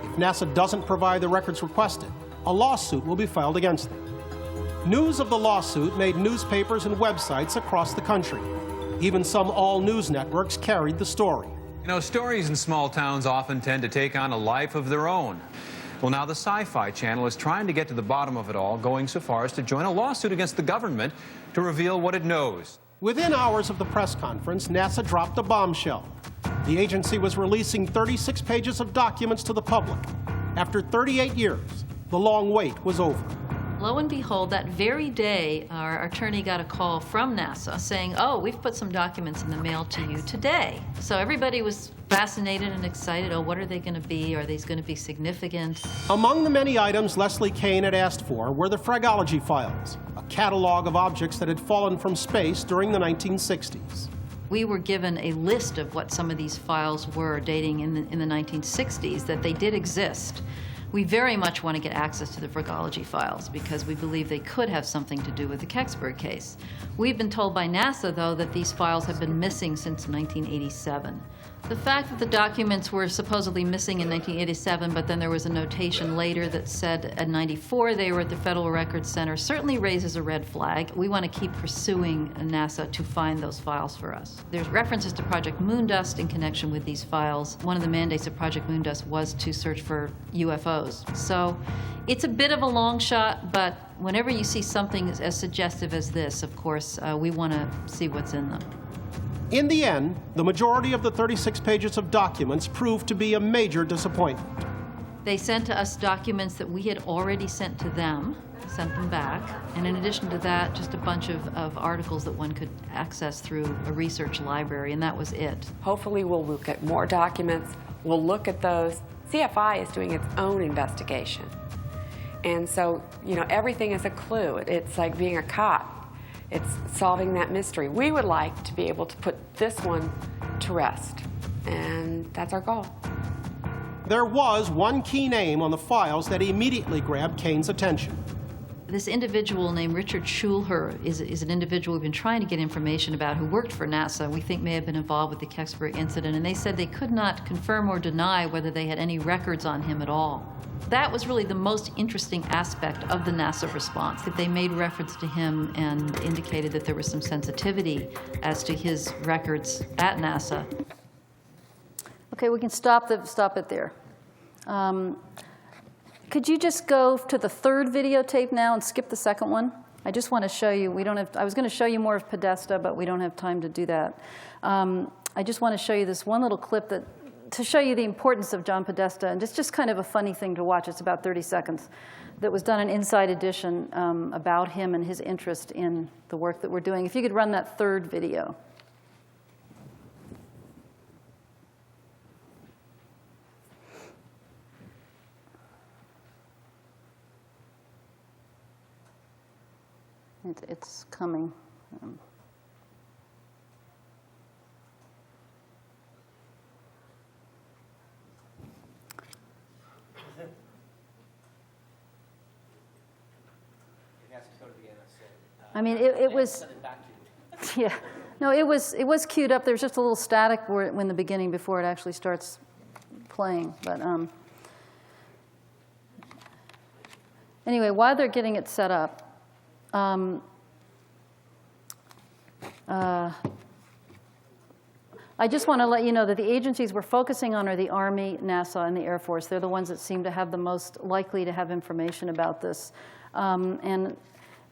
If NASA doesn't provide the records requested, a lawsuit will be filed against them. News of the lawsuit made newspapers and websites across the country. Even some all-news networks carried the story. You know, stories in small towns often tend to take on a life of their own. Well, now the Sci-Fi Channel is trying to get to the bottom of it all, going so far as to join a lawsuit against the government to reveal what it knows. Within hours of the press conference, NASA dropped a bombshell. The agency was releasing 36 pages of documents to the public. After 38 years, the long wait was over. Lo and behold, that very day, our attorney got a call from NASA saying, oh, we've put some documents in the mail to you today. So everybody was fascinated and excited. Oh, what are they going to be? Are these going to be significant? Among the many items Leslie Kean had asked for were the Fragology files, a catalog of objects that had fallen from space during the 1960s. We were given a list of what some of these files were dating in the 1960s, that they did exist. We very much want to get access to the Fragology files because we believe they could have something to do with the Kecksburg case. We've been told by NASA, though, that these files have been missing since 1987. The fact that the documents were supposedly missing in 1987, but then there was a notation later that said in '94 they were at the Federal Records Center, certainly raises a red flag. We want to keep pursuing NASA to find those files for us. There's references to Project Moondust in connection with these files. One of the mandates of Project Moondust was to search for UFOs. So it's a bit of a long shot, but whenever you see something as suggestive as this, of course, we want to see what's in them. In the end, the majority of the 36 pages of documents proved to be a major disappointment. They sent to us documents that we had already sent to them, sent them back, and in addition to that, just a bunch of articles that one could access through a research library, and that was it. Hopefully we'll look at more documents, we'll look at those. CFI is doing its own investigation. And so, you know, everything is a clue. It's like being a cop. It's solving that mystery. We would like to be able to put this one to rest, and that's our goal. There was one key name on the files that immediately grabbed Kane's attention. This individual named Richard Schulher is an individual we've been trying to get information about who worked for NASA, we think may have been involved with the Kecksburg incident, and they said they could not confirm or deny whether they had any records on him at all. That was really the most interesting aspect of the NASA response, that they made reference to him and indicated that there was some sensitivity as to his records at NASA. Okay, we can stop it there. Could you just go to the third videotape now and skip the second one? I just want to show you, I was going to show you more of Podesta, but we don't have time to do that. I just want to show you this one little clip to show you the importance of John Podesta, and it's just kind of a funny thing to watch. It's about 30 seconds. That was done in Inside Edition about him and his interest in the work that we're doing. If you could run that third video. It's coming. I mean, it was. Yeah, no, it was queued up. There's just a little static in the beginning before it actually starts playing. But anyway, while they're getting it set up. I just want to let you know that the agencies we're focusing on are the Army, NASA, and the Air Force. They're the ones that seem to have the most likely to have information about this. And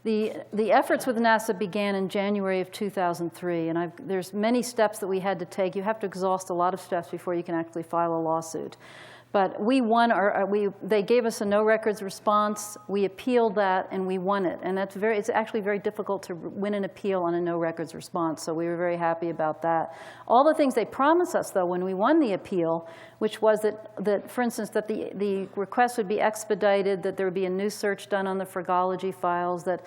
the efforts with NASA began in January of 2003, and there's many steps that we had to take. You have to exhaust a lot of steps before you can actually file a lawsuit. But we won they gave us a no records response. We appealed that, and we won it. And it's actually very difficult to win an appeal on a no records response, so we were very happy about that. All the things they promised us, though, when we won the appeal, which was that for instance, that the request would be expedited, that there would be a new search done on the fragology files, that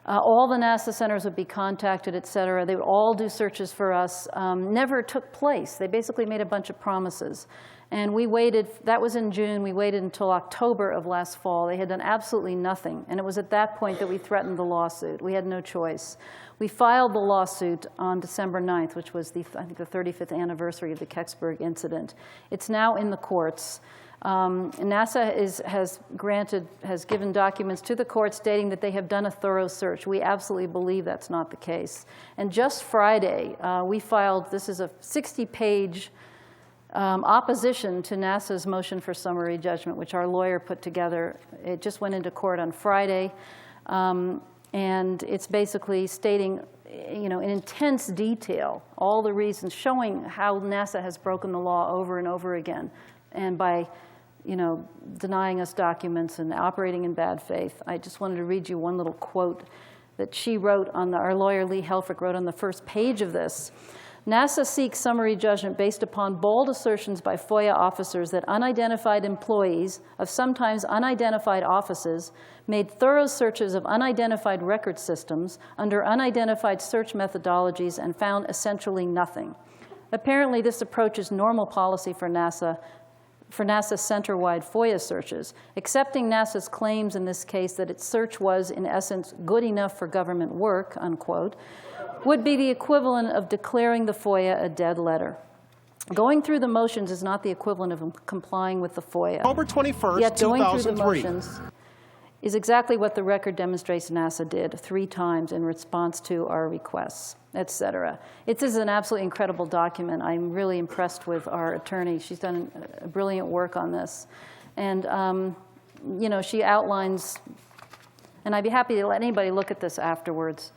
all the NASA centers would be contacted, et cetera. They would all do searches for us. Never took place. They basically made a bunch of promises. And we waited, that was in June, we waited until October of last fall. They had done absolutely nothing. And it was at that point that we threatened the lawsuit. We had no choice. We filed the lawsuit on December 9th, which was I think the 35th anniversary of the Kecksburg incident. It's now in the courts. NASA has given documents to the court stating that they have done a thorough search. We absolutely believe that's not the case. And just Friday, we filed, this is a 60-page opposition to NASA's motion for summary judgment, which our lawyer put together. It just went into court on Friday, and it's basically stating, in intense detail, all the reasons, showing how NASA has broken the law over and over again, and by, denying us documents and operating in bad faith. I just wanted to read you one little quote that she wrote our lawyer Lee Helfrich wrote on the first page of this. NASA seeks summary judgment based upon bold assertions by FOIA officers that unidentified employees of sometimes unidentified offices made thorough searches of unidentified record systems under unidentified search methodologies and found essentially nothing. Apparently, this approach is normal policy for NASA's center-wide FOIA searches. Accepting NASA's claims in this case that its search was, in essence, good enough for government work, unquote, would be the equivalent of declaring the FOIA a dead letter. Going through the motions is not the equivalent of complying with the FOIA. October 21st, Yet going 2003. through the motions is exactly what the record demonstrates NASA did 3 times in response to our requests, et cetera. This is an absolutely incredible document. I'm really impressed with our attorney. She's done brilliant work on this. And, she outlines, and I'd be happy to let anybody look at this afterwards.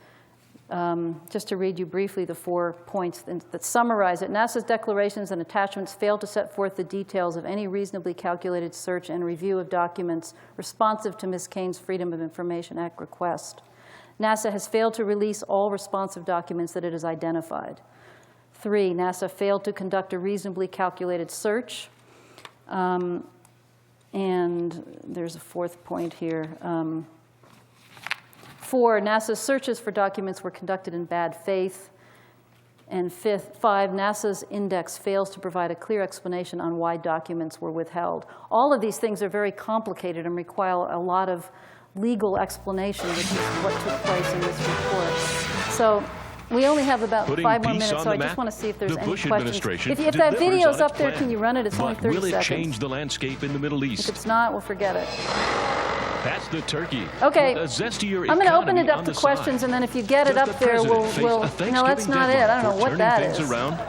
Just to read you briefly the 4 points that summarize it. NASA's declarations and attachments fail to set forth the details of any reasonably calculated search and review of documents responsive to Ms. Kane's Freedom of Information Act request. NASA has failed to release all responsive documents that it has identified. 3, NASA failed to conduct a reasonably calculated search. And there's a 4th point here. 4, NASA's searches for documents were conducted in bad faith. And 5, NASA's index fails to provide a clear explanation on why documents were withheld. All of these things are very complicated and require a lot of legal explanation, which is what took place in this report. So we only have about 5 more minutes, so I just want to see if there's any questions. If that video's up there, can you run it? It's only 30 seconds. Will it change the landscape in the Middle East? If it's not, we'll forget it. That's the turkey. Okay, A zestier I'm going to open it up on to the questions, side. and then if you get it Does up the there, president we'll face a no, that's Thanksgiving not it. I don't know what deadline that for is. turning things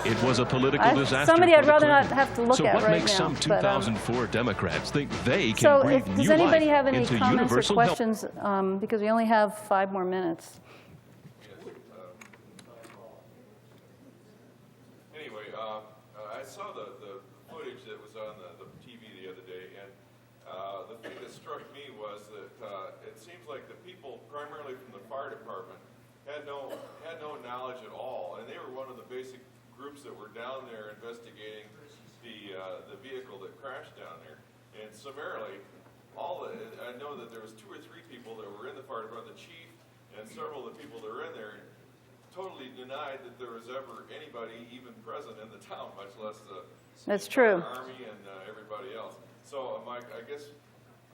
around? It was a political disaster. Somebody for I'd the rather not Clintons. have to look so at what right makes now. some 2004 Democrats think they can So breathe does new anybody life have any into comments or universal health? questions? Because we only have 5 more minutes. Anyway, I saw the footage that was on the TV the other day, and the thing that struck me was that it seems like the people, primarily from the fire department, had no knowledge at all, and they were one of the basic groups that were down there investigating the vehicle that crashed down there. And summarily, I know that there was 2 or 3 people that were in the fire department, the chief and several of the people that were in there, totally denied that there was ever anybody even present in the town, much less the That's true. Army and everybody else. So, Mike, I guess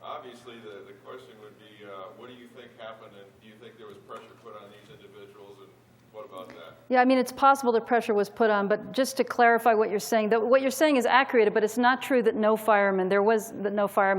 obviously the question would be, what do you think happened, and do you think there was pressure put on these individuals, and what about that? Yeah, I mean, it's possible that pressure was put on, but just to clarify what you're saying, what you're saying is accurate, but it's not true that no firemen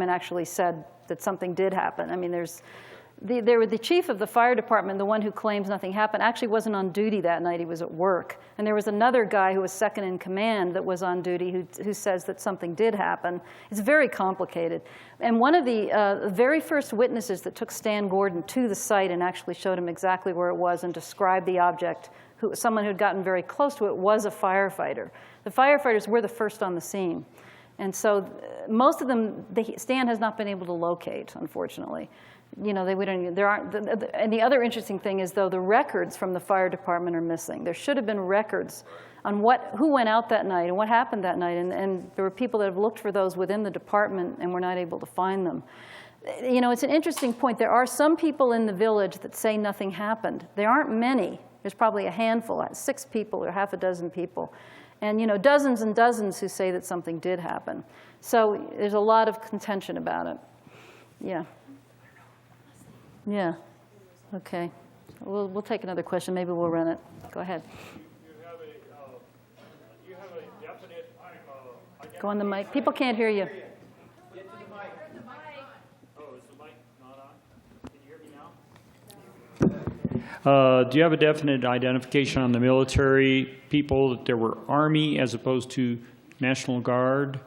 actually said that something did happen. I mean, the chief of the fire department, the one who claims nothing happened, actually wasn't on duty that night. He was at work. And there was another guy who was second in command that was on duty who says that something did happen. It's very complicated. And one of the very first witnesses that took Stan Gordon to the site and actually showed him exactly where it was and described the object, someone who had gotten very close to it, was a firefighter. The firefighters were the first on the scene. And so most of them, Stan has not been able to locate, unfortunately. You know, and the other interesting thing is, though, the records from the fire department are missing. There should have been records on who went out that night and what happened that night, and there were people that have looked for those within the department and were not able to find them. You know, it's an interesting point. There are some people in the village that say nothing happened. There aren't many. There's probably a handful, 6 people or half a dozen people. And, you know, dozens and dozens who say that something did happen. So there's a lot of contention about it. Yeah. Yeah. Okay. We'll take another question. Maybe we'll run it. Go ahead. You have a definite Go on the mic. People can't hear you. Get to the mic. Oh, is the mic not on? Can you hear me now? Do you have a definite identification on the military people, that there were Army as opposed to National Guard?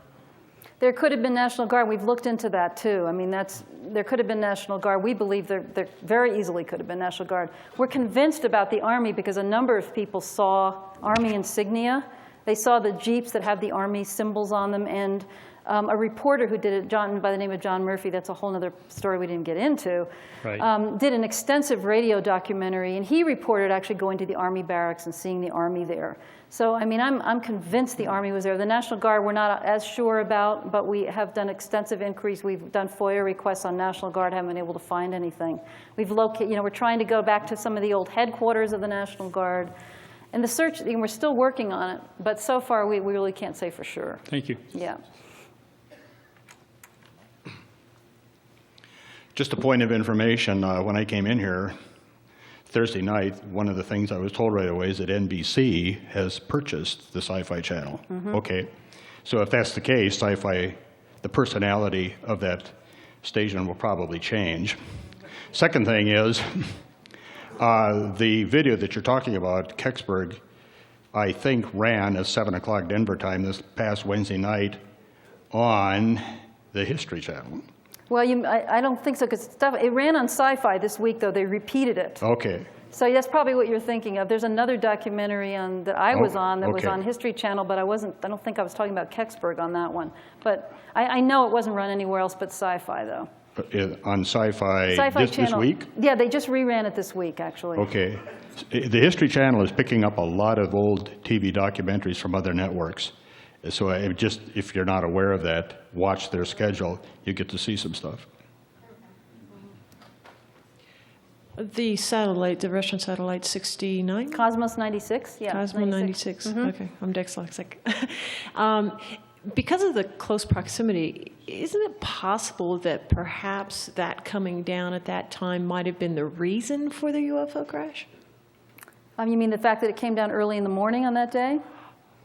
There could have been National Guard. We've looked into that, too. I mean, there could have been National Guard. We believe there very easily could have been National Guard. We're convinced about the Army because a number of people saw Army insignia. They saw the Jeeps that had the Army symbols on them. And a reporter who did it, by the name of John Murphy, that's a whole other story we didn't get into, right. Did an extensive radio documentary. And he reported actually going to the Army barracks and seeing the Army there. So, I mean, I'm convinced the Army was there. The National Guard we're not as sure about, but we have done extensive inquiries. We've done FOIA requests on National Guard, haven't been able to find anything. We've located, we're trying to go back to some of the old headquarters of the National Guard. And the search, we're still working on it, but so far we really can't say for sure. Thank you. Yeah. Just a point of information, when I came in here Thursday night, one of the things I was told right away is that NBC has purchased the Sci-Fi Channel. Mm-hmm. Okay, so if that's the case, Sci-Fi, the personality of that station will probably change. Second thing is, the video that you're talking about, Kecksburg, I think ran at 7 o'clock Denver time this past Wednesday night on the History Channel. Well, I don't think so, because it ran on Sci-Fi this week, though. They repeated it. Okay. So that's probably what you're thinking of. There's another documentary that I was on that was on History Channel, but I don't think I was talking about Kecksburg on that one. But I know it wasn't run anywhere else but Sci-Fi, though. On Sci-Fi this week? Yeah, they just reran it this week, actually. Okay. The History Channel is picking up a lot of old TV documentaries from other networks. So if you're not aware of that, watch their schedule. You get to see some stuff. The satellite, the Russian satellite 69? Cosmos 96, yeah. Cosmos 96. Okay, I'm dyslexic. Because of the close proximity, isn't it possible that perhaps that coming down at that time might have been the reason for the UFO crash? You mean the fact that it came down early in the morning on that day?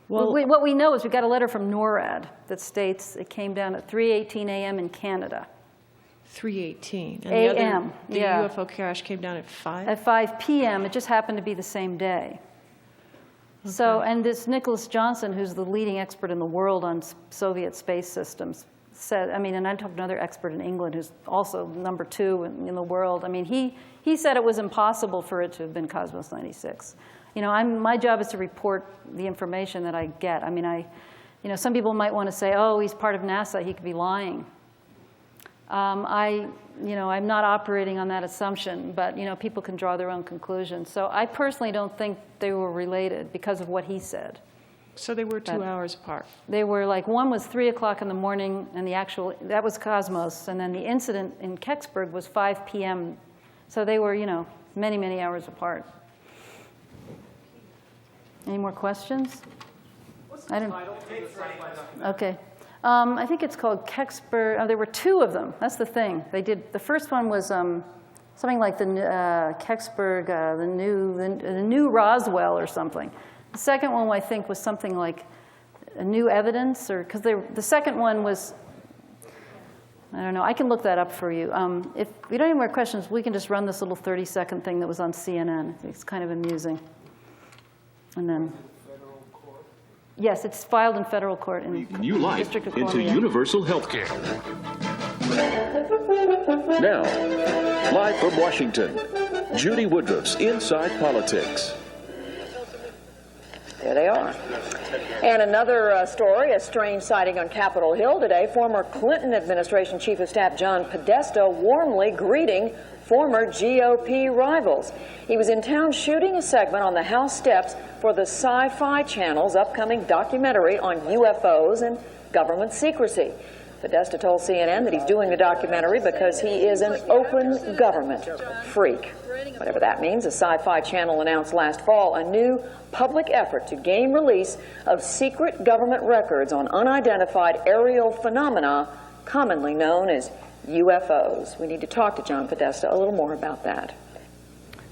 Well, what we know is we got a letter from NORAD that states it came down at 3:18 a.m. in Canada. 3:18. A.m., The yeah. UFO crash came down at 5? At 5 p.m. It just happened to be the same day. Okay. So, and this Nicholas Johnson, who's the leading expert in the world on Soviet space systems, said, and I talked to another expert in England who's also number 2 in the world. He said it was impossible for it to have been Cosmos 96. My job is to report the information that I get. Some people might want to say, oh, he's part of NASA, he could be lying. I'm not operating on that assumption, but people can draw their own conclusions. So I personally don't think they were related because of what he said. So they were 2 hours apart. They were one was 3 o'clock in the morning, and that was Cosmos, and then the incident in Kecksburg was 5 p.m. So they were, many, many hours apart. Any more questions? What's the title? Okay. I think it's called Kecksburg. There were 2 of them. That's the thing. The first one was something like the Kecksburg, the new Roswell or something. The second one, I think, was something like a new evidence, because the second one was, I don't know. I can look that up for you. If we don't have more questions, we can just run this little 30-second thing that was on CNN. It's kind of amusing. And then. Yes, it's filed in federal court in New life District of into Columbia. universal health care. Now, live from Washington, Judy Woodruff's Inside Politics. There they are. And another story, a strange sighting on Capitol Hill today. Former Clinton administration Chief of Staff John Podesta warmly greeting former GOP rivals. He was in town shooting a segment on the House steps for the Sci-Fi Channel's upcoming documentary on UFOs and government secrecy. Podesta told CNN that he's doing the documentary because he is an open government freak. Whatever that means, the Sci-Fi Channel announced last fall a new public effort to gain release of secret government records on unidentified aerial phenomena commonly known as UFOs. We need to talk to John Podesta a little more about that.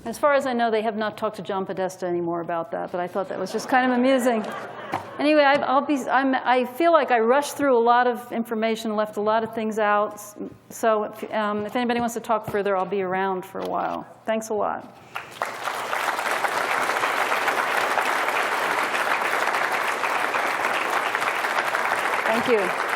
As far as I know, they have not talked to John Podesta anymore about that, but I thought that was just kind of amusing. Anyway, I feel like I rushed through a lot of information, left a lot of things out. So if anybody wants to talk further, I'll be around for a while. Thanks a lot. Thank you.